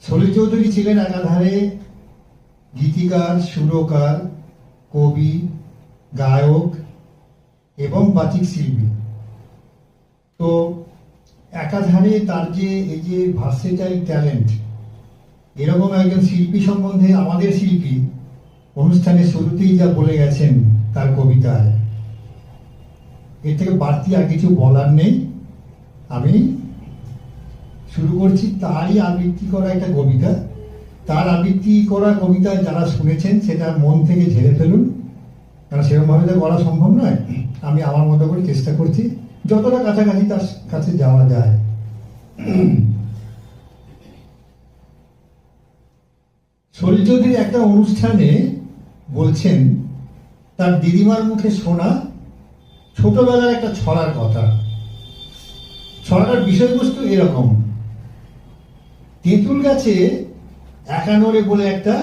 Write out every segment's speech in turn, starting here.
সলিল চৌধুরী ছিলেন একাধারে গীতিকার, সুরকার, কবি, গায়ক এবং বাচিক শিল্পী। তো একাধারে তার যে এই যে ভার্সেটাইল ট্যালেন্ট, এরকম একজন শিল্পী সম্বন্ধে আমাদের শিল্পী অনুষ্ঠানের শুরুতেই যা বলে গেছেন তার কবিতায়, এর থেকে বাড়তি আর কিছু বলার নেই। আমি শুরু করছি তারই আবৃত্তি করা একটা কবিতা। তার আবৃত্তি করা কবিতা যারা শুনেছেন সেটা মন থেকে ঝেড়ে ফেলুন, কারণ সেরকমভাবে তো করা সম্ভব নয়। আমি আমার মতো করে চেষ্টা করছি যতটা কাছাকাছি তার কাছে যাওয়া যায়। সলিল চৌধুরী একটা অনুষ্ঠানে বলছেন তার দিদিমার মুখে শোনা ছোটবেলার একটা ছড়ার কথা। ছড়াটার বিষয়বস্তু এরকম: তেঁতুল গাছে একানরে বলে একটা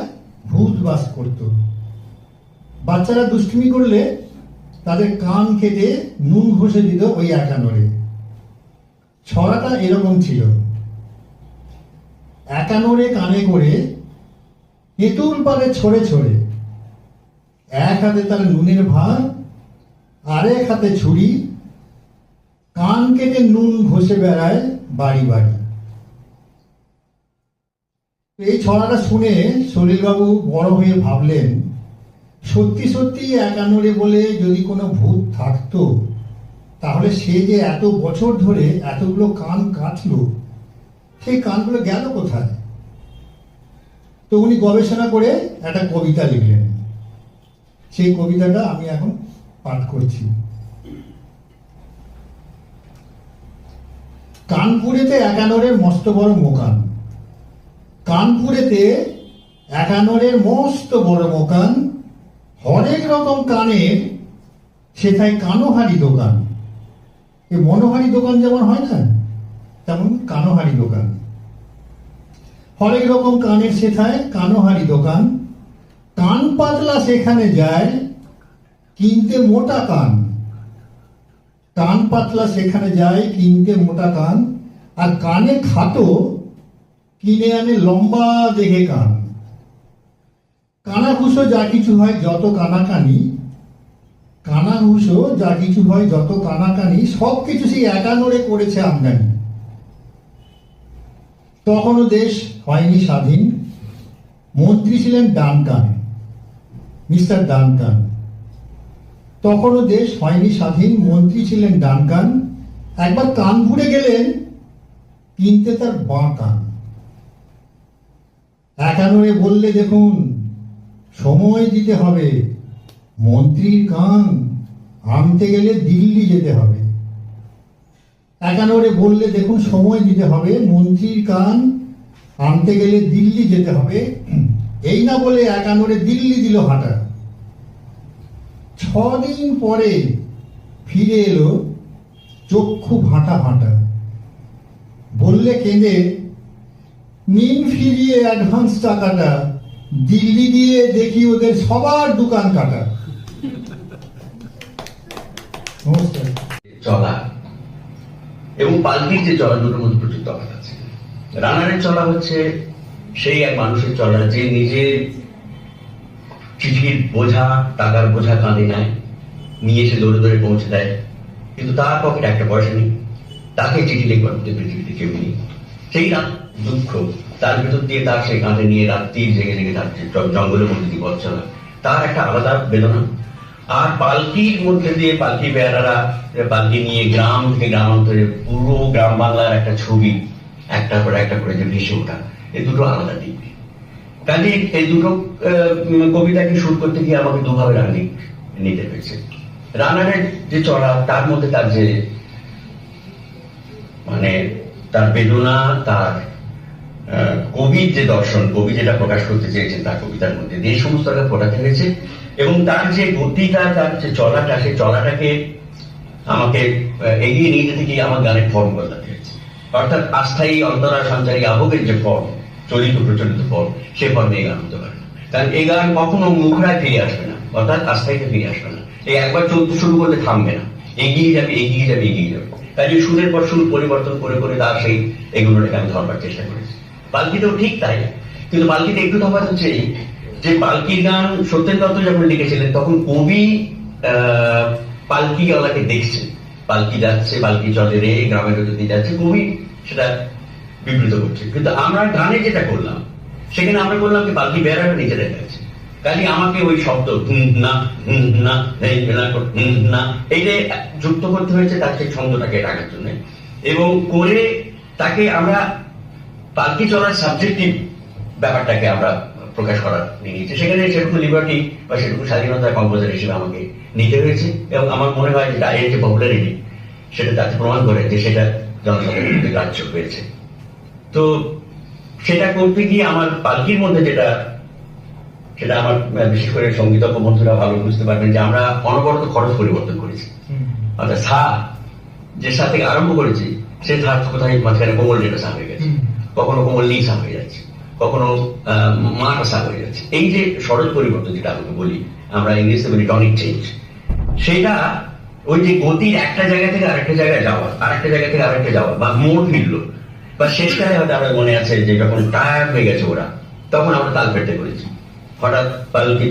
ভূত বাস করত। বাচ্চারা দুষ্টুমি করলে তাদের কান কেটে নুন ঘষে দিত ওই একানরে। ছড়াটা এরকম ছিল: একানরে কানে করে তেঁতুল পারে ছড়ে ছড়ে, এক হাতে তার নুনের ভার, আরেক হাতে ছুরি, কান কেটে নুন ঘষে বেড়ায় বাড়ি বাড়ি। এই ছড়াটা শুনে সলিলবাবু বড় হয়ে ভাবলেন, সত্যি সত্যি একানরে বলে যদি কোনো ভূত থাকতো, তাহলে সে যে এত বছর ধরে এতগুলো কান কাটলো, সেই কানগুলো গেল কোথায়? তো উনি গবেষণা করে একটা কবিতা লিখলেন। সেই কবিতাটা আমি এখন পাঠ করছি। কানপুরেতে একানরের মস্ত বড় মোকান, কানপুরেতে একানরের মস্ত বড় মোকান, হরেক রকম কানের সেথায় কানোহারি দোকান। এই মনোহারি দোকান যেমন হয় না, তেমন কানোহারি দোকান। হরেক রকম কানের সেথায় কানোহারি দোকান, কান পাতলা সেখানে যায় কিনতে মোটা কান। কান পাতলা সেখানে যায় কিনতে মোটা কান, আর কানে খাটো কিনে আনে লম্বা দেখে কান। কানাঘুষো যা কিছু হয় যত কানাকানি, কানাঘুষো যা কিছু হয় যত কানাকানি, সব কিছু সেই একানরে করেছে আমদানি। তখনও দেশ হয়নি স্বাধীন, মন্ত্রী ছিলেন ডানকান, মিস্টার ডানকান। তখনও দেশ হয়নি স্বাধীন, মন্ত্রী ছিলেন ডানকান। একবার কানপুরে গেলেন কিনতে তার বাঁ কান। একানরে বললে দেখুন সময় দিতে হবে, মন্ত্রীর কান আনতে গেলে দিল্লি যেতে হবে। একানরে বললে দেখুন সময় দিতে হবে, মন্ত্রীর কান আনতে গেলে দিল্লি যেতে হবে। এই না বলে একানরে দিল্লি দিল হাঁটা। 6 দিন পরে ফিরে এলো চক্ষু ভাঁটা ভাঁটা। বললে কেঁদে, নিন ফিরিয়ে অ্যাডভান্স টাকাটা, দিল্লি দিয়ে দেখি ওদের সবার দোকান কাটা। নমস্কার। চলা এবং পালকির যে চলা, দুটোর মধ্যে প্রচুর তফাৎ আছে। রানারের চলা হচ্ছে সেই এক মানুষের চলা যে নিজের চিঠির বোঝা, টাকার বোঝা কাঁধে নেয়, নিয়ে এসে দৌড়ে দৌড়ে পৌঁছে দেয়, কিন্তু তার পকেটে একটা পয়সা নেই, তাকে চিঠি লিখবার মধ্যে পৃথিবীতে কেউ নেই। সেই দুঃখ তার ভেতর দিয়ে তার সেই কাঁধে নিয়ে রাত্রি জেগে জেগে তার জঙ্গলের মধ্যে দিয়ে পথ চলা, তার একটা আলাদা বেদনা। আর পালকির মধ্যে দিয়ে পালকি বেড়ারা পালকি নিয়ে গ্রাম থেকে গ্রামান্তরে পুরো গ্রাম বাংলার একটা ছবি একটা করে একটা করে যে ভেসে ওঠা, এই দুটো আলাদা দিক। কাজে এই দুটো কবিতাকে শুরু করতে গিয়ে আমাকে দুভাবে রানিক নিতে হয়েছে। রানারের যে চলা, তার মধ্যে তার যে মানে তার বেদনা, তার কবির যে দর্শন, কবি যেটা প্রকাশ করতে চেয়েছেন তার কবিতার মধ্যে এই সমস্তটা ফোটাতে হয়েছে। এবং তার যে গতিটা, তার যে চলাটা, সেই চলাটাকে আমাকে এগিয়ে নিয়ে যেতে গিয়ে আমার গানের ফর্ম বদলাতে হয়েছে। অর্থাৎ আস্থায়ী অন্তরা সঞ্চারী আবেগের যে ফর্ম, চলিত প্রচলিত ফর্ম, সে ফর্মে এই গান হতে পারে না। কারণ এই গান কখনো মুখরায় ফিরে আসবে না, অর্থাৎ আস্থায়ীতে ফিরে আসবে না। এই একবার চলতে শুরু করলে থামবে না, এগিয়ে যাবে এগিয়ে যাবে এগিয়ে যাবে। কাজে সুরের পর সুর পরিবর্তন করে করে তার সেই এগুলোটাকে আমি ধরবার চেষ্টা করেছি। পালকিতেও ঠিক তাই, কিন্তু পালকিতে একটু তফাৎ হচ্ছে এই যে পালকির গান সত্যেন দত্ত যখন লিখেছিলেন তখন কবি পালকিওয়ালাকে দেখছেন, পালকি যাচ্ছে, পালকি চলে রে, গ্রামের যদি যাচ্ছে, কবি সেটা বিবৃত করছে। কিন্তু আমরা গানে যেটা করলাম সেখানে আমরা বললাম কি পালকি বেড়াবে নিজেদের কাছে, কাজে আমাকে ওই শব্দ না না না এইটা যুক্ত করতে হয়েছে তার সেই ছন্দটাকে রাখার জন্য, এবং করে তাকে আমরা পালকি চলার সাবজেক্টিভ ব্যাপারটাকে আমরা প্রকাশ করার নিয়েছি। সেখানে সেরকম লিবার্টি বা সেরকম স্বাধীনতা কম্পোজার হিসেবে আমাকে নিতে হয়েছে, এবং আমার মনে হয় যে এর যে পপুলারিটি সেটা তাতে প্রমাণ করে যে সেটা জনসাধারণের মধ্যে গ্রাহ্য হয়েছে। তো সেটা করতে গিয়ে আমার পালকির মধ্যে সেটা আমার বিশেষ করে সঙ্গীতজ্ঞ বন্ধুরা ভালো বুঝতে পারবেন যে আমরা অনবরত খরচ পরিবর্তন করেছি। অর্থাৎ সা যে সা থেকে আরম্ভ করেছি সে সা কোথায় মাঝখানে কোমল যেটা সা হয়ে গেছে, কখনো কোমল নি সা হয়ে যাচ্ছে, কখনো মাটা সা হয়ে যাচ্ছে। এই যে সরল পরিবর্তন যেটা আমাকে বলি আমরা ইংলিশে বলি টনিক চেঞ্জ, সেটা ওই যে গতির একটা জায়গা থেকে আরেকটা জায়গায় যাওয়া, আরেকটা জায়গা থেকে আরেকটা যাওয়া, বা মোড় ফিরলো, বা শেষটায় হয়তো আমার মনে আছে যে যখন টায়ার হয়ে গেছে ওরা, তখন আমরা তাল ফেলতে করেছি। হঠাৎ পালকি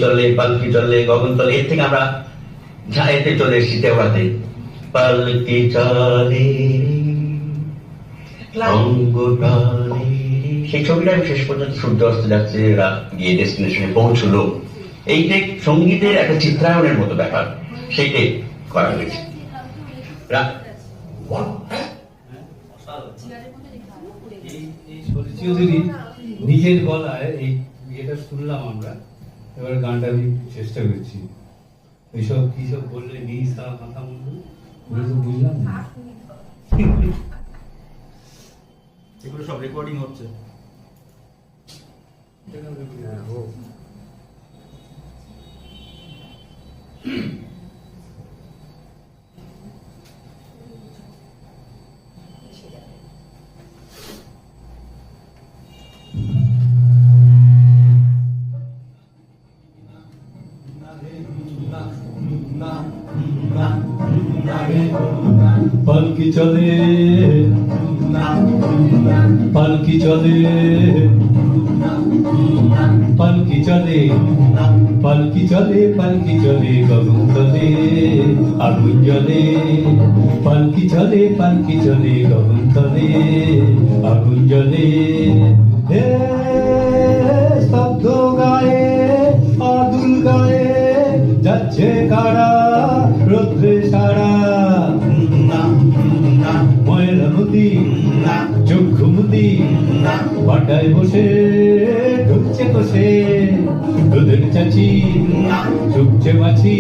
চলে গগন তলে, এর থেকে আমরা ঝাঁয়েতে চলে এসেছি তেওড়াতে, পালকি চলে সেই ছবিটা শেষ পর্যন্ত সূর্য অস্ত যাচ্ছে, এরা গিয়ে ডেস্টিনেশনে পৌঁছলো। এইটা সঙ্গীতের একটা চিত্রায়নের মতো ব্যাপার, সেইটাই করা হয়েছে। নিজের গলায় এই এটা শুনলাম আমরা, এবার গানটা আমি চেষ্টা করছি। এইসব কি সব বললে নি সা মাথা মুন্ডু তো বুঝলাম না। এগুলো সব রেকর্ডিং হচ্ছে। পালকি চলে পালকি চলে পালকি চলে পালকি চলে পালকি চলে গগন তলে আগুন জ্বলে, পালকি চলে গগন তলে আগুন জ্বলে। হে স্তব্ধ গায়ে আদুল গায়ে যাচ্ছে কারা রৌদ্রে সারা, ময়লা নদী চক্ষু মুদি বাটায় বসে ঢুকছে কষে, দুধের চাচি ঢুকছে মাছি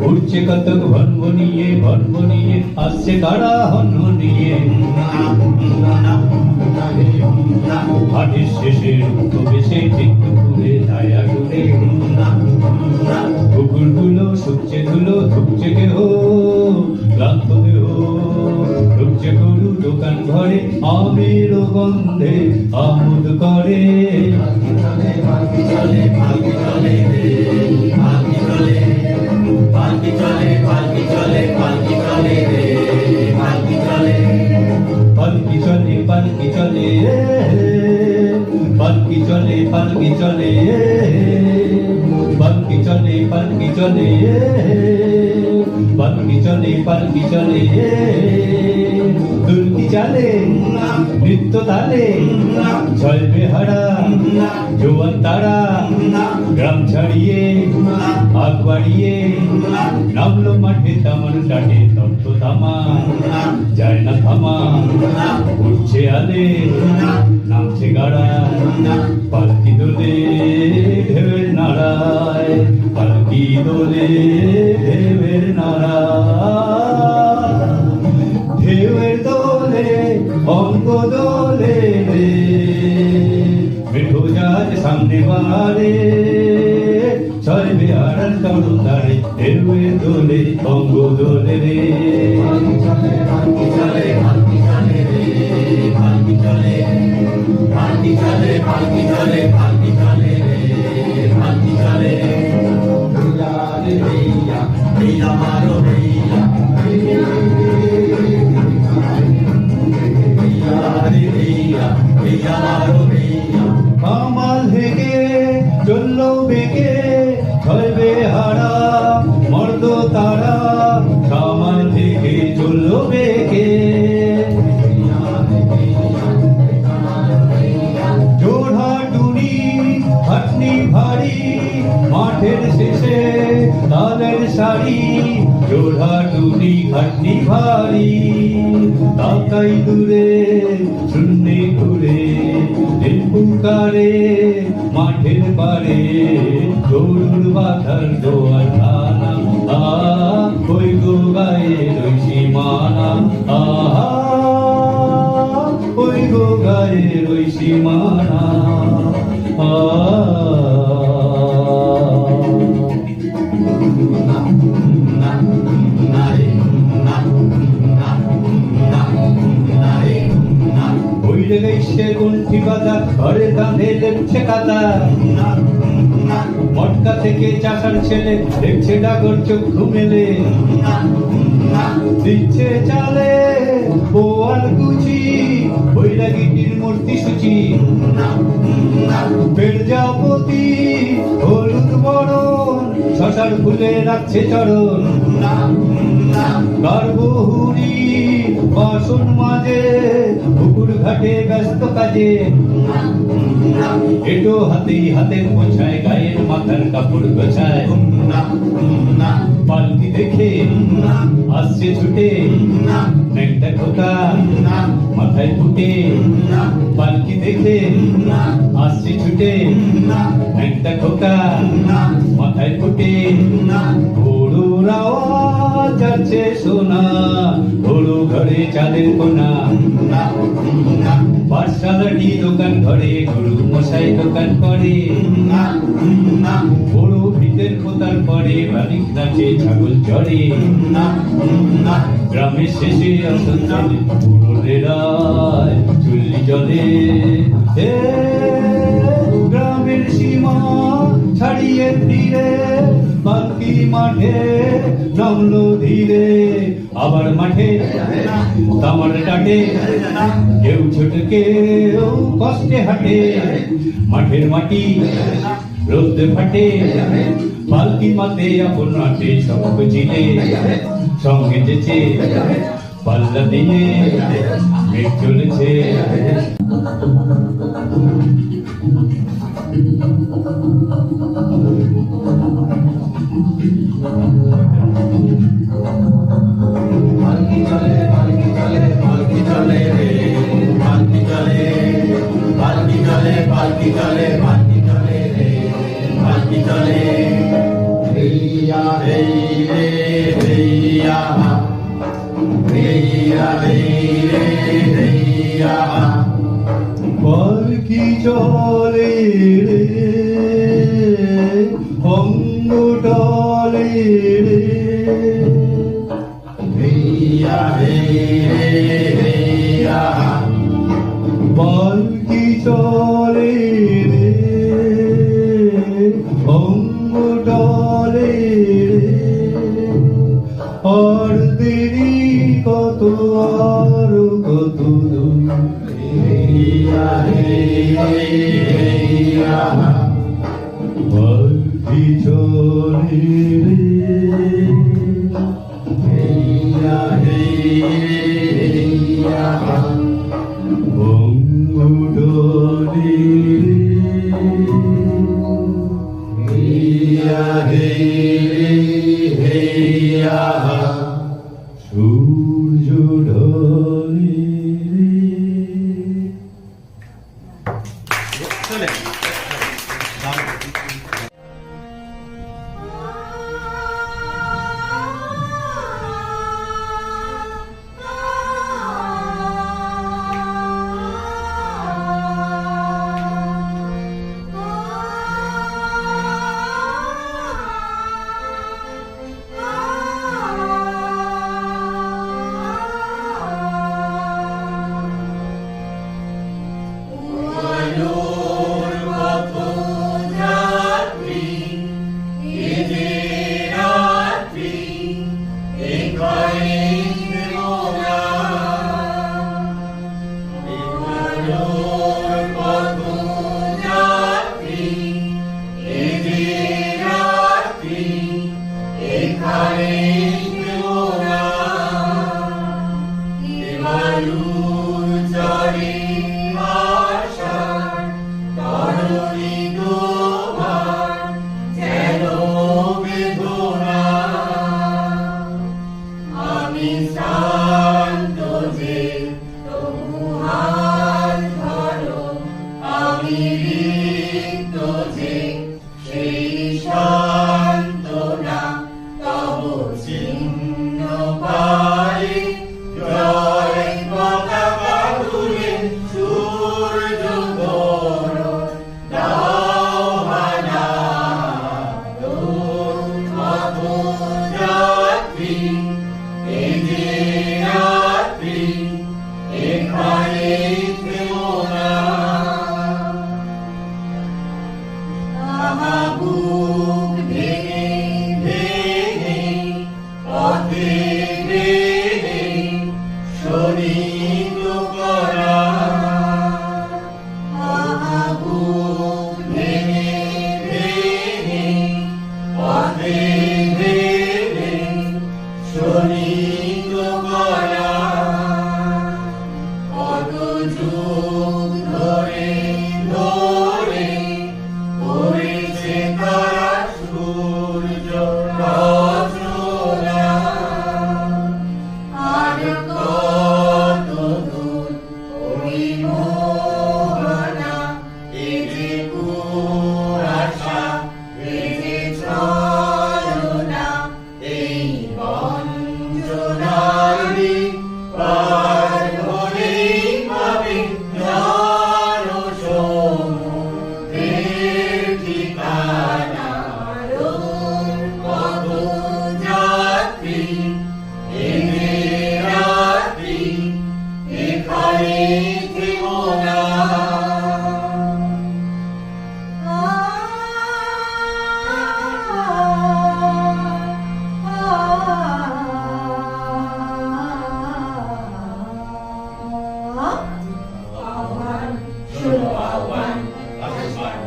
উঠছে কতক ভন্ব নিয়ে আসছে কারা হন্য নিয়ে। হাটের শেষে বেশে ঠিক দুপুরে ছায়া করে কুকুরগুলো শুকছে ধুলো ধুকছে কেহ ক্লান্ত দেহ, ঢুকছে গরু দোকান ঘরে আমের গন্ধে আমোদ করে। পালকি চলে পালকি চলে পালকি চলে পালকি চলে পালকি চলে পালকি চলে পালকি চলে পালকি চলে পালকি চলে পালকি চলে পালকি চলে পালকি চলে পালকি চলে পালকি চলে পালকি চলে, দুলকি চালে নৃত্য তালে ছয় বেহারা জোয়ান তারা গ্রাম ছাড়িয়ে আগ বাড়িয়ে নামলো মাঠে তামান ডাটে তপ্ত তামা যায় না থামা, উঠছে আলে নামছে গাড়া পালকি দোলে ঢেউয়ের নাড়ায়, পালকি দোলে ঢেউয়ের নাড়ায়, ঢেউয়ের দোলে অঙ্গ দোলে রে মেঠো যায় সামনে বাড়ে ছয় বেহারার তরুণ দাঁড়ে ঢেউয়ের দোলে অঙ্গ দোলে রে। পালকি চলে পালকি চলে পালকি চলে পালকি চলে পালকি চলে পালকি চলে পালকি চলে পালকি চলে ভैया रे भैया भैया मारो भैया भैया रे भैया भैया मारो কামাল হেগে চললো বেগে ধরবে হারা মর্দ তারা কামাল হেগে চললো বেগে জোড়হাটুরি খাটনি ভারী মাঠের শেষে লালের শাড়ি জোড়হাটুরি খাটনি ভারী তাকাই দূরে শূন্যে ঘুরে দিল পুকারে মাঠের পারে গরুর বাধার দোয়ার খানা ওই গো গায়ে রইছি মানা আহা ওই গো গায়ে রইছি মানা বইলে গেছে গুন্ঠি বাজা ঘরে কাঁধে দেখছে কাদা মটকা থেকে চাষার ছেলে দেখছে ডাগর চক্ষু মেলে দিচ্ছে চালে বোয়াল কুচি বৈরাগীটির মূর্তি সূচি পেরজাপতি হলুদ বরণ শশার ফুলে রাখছে চরণ কারবহুরি বাসন মাঝে পুকুর ঘাটে ব্যস্ত কাজে এটো হাতেই হাতের মোছায় গায়ের মাথার কাপড় গোছায় পালকি দেখে আসছে ছুটে একটা খোকা মাথায় ফুটে পালকি দেখে আসছে ছুটে একটা খোকা মাথায় ফুটে গরুর আওয়াজ যাচ্ছে সোনা গরু ঘরে চাঁদের কোনা পাঠশালাটি দোকান ঘরে গরু মশাই দোকান করে বড় ভিতের খোতার পরে বালিক নাচে ছাগল চড়ে গ্রামের শেষে আসন চলে পুরোলেরায় চুল্লি জলে গ্রামের সীমা ছাড়িয়ে ফিরে বাকি মাঠে নামলো ধীরে আবার মাঠে তামার কাটে কেউ ছোট কেউ কষ্টে হাঁটে মাঠের মাটি রোদে ফাটে পালকি মাতে আপন হাটে সব জিলে সঙ্গে যেছে পাল্লা দিয়ে মেঘ চলেছে পালকি চলে পালকি চলে পালকি চলে রে পালকি চলে পালকি চলে পালকি চলে পালকি চলে রে পালকি চলে হেইয়া হেই রে হেইয়া হেইয়া হেই রে হেইয়া পালকি চলে রে অঙ্গ টলে রে হেইয়া হেই রে হেইয়া পালকি চলে রে অঙ্গ টলে রে আর দেরি কত আর কত দূর হেইয়া হেই হেইয়া পালকি চলে রে হেইয়া হেই হেইয়া অঙ্গ টলে হেইয়া হেই হেইয়া সূর্য ঢলে কত জানে অনিরিক্ত যে সেই সান্ত্বনা তব চিহ্ন পাই জয় পতাকা তুলে সূর্য বরণ দাও হানা যাত্রী এই যে রাত্রি এখানে থেমো না বুক ভেঙে ভেঙে পথে ভেঙে শোনিত করা বুক ভেঙে ভেঙে পথে ভেঙে শোনিত করা কত যুগ ধরে ধরে করেছে তারা সূর্য রচনা আর কত দূর ওই মোহনা এ যে কুয়াশা এ যে ছলনা এই বঞ্চনারি পার হলেই পাবে জনসমুদ্রের ঠিকানা কত যাত্রী এ যে রাত্রি এখানে থেমো না আহ্বান শোনো আহ্বান আসমান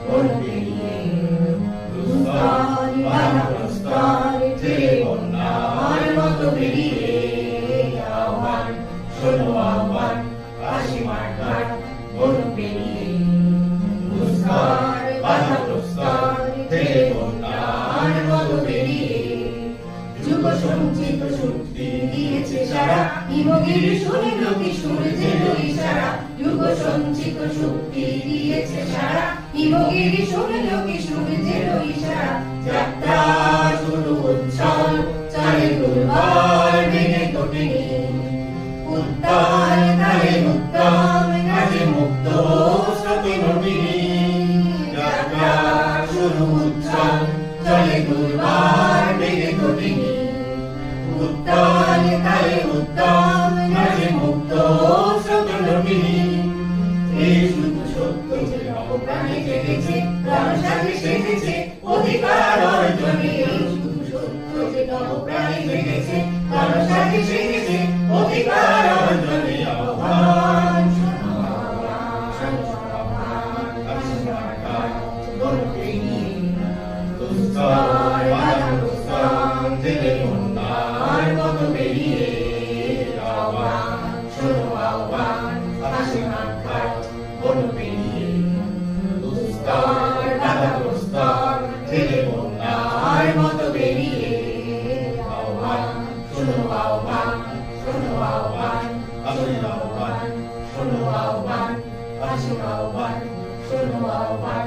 কোন পেরিয়ে দুস্তর বাধা প্রস্তর ছেড়ে বন্যার মতো বেরিয়ে আহ্বান শোনো আহ্বান আসমান কোন পেরিয়ে দুস্তর বাধা প্রস্তর ছেড়ে বন্যার মতো বেরিয়ে যুগ সঞ্চিত শক্তি দিয়েছে সারা হিমগির শুনে লোকে সূর্যের ইশারা যুগ সঞ্চিত শক্তি দিয়েছে সারা হিমগির শুনে লোকে সূর্যের ইশারা যাত্রা শুরু উচ্ছল চলে দুর্বার ভেঙে তোটেনি উত্তাল তালে উত্তম কাজে মুক্ত স্রোতে নটিনি যাত্রা শুরু উচ্ছল চলে দুর্বার ভেঙে তোটেনি উত্তাল তালে উত্তম কাজে মুক্ত স্রোতে নটিনি এই শুধু সত্য যে নবপ্রাণে জেগেছে প্রাণ সাথে সেজেছে অধিকার অর্জনে এই শুধু সত্য যে নবপ্রাণে জেগেছে প্রাণ সাথে সেজেছে অধিকার অর্জনে আহ্বান শোনো আহ্বান শোনো আহ্বান আসমান কোন পেরিয়ে দুস্তর বাধা প্রস্তর জেলে বন্যার মতো বেরিয়ে আহ্বান শোনো আহ্বান আসমান কোন পেরিয়ে দুস্তর বাধা প্রস্তর জেলে বন্যার মতো বেরিয়ে আহ্বান শোনো আহ্বান শোনো আহ্বান আসমান আহ্বান শোনো আহ্বান আসমান আহ্বান শোনো আহ্বান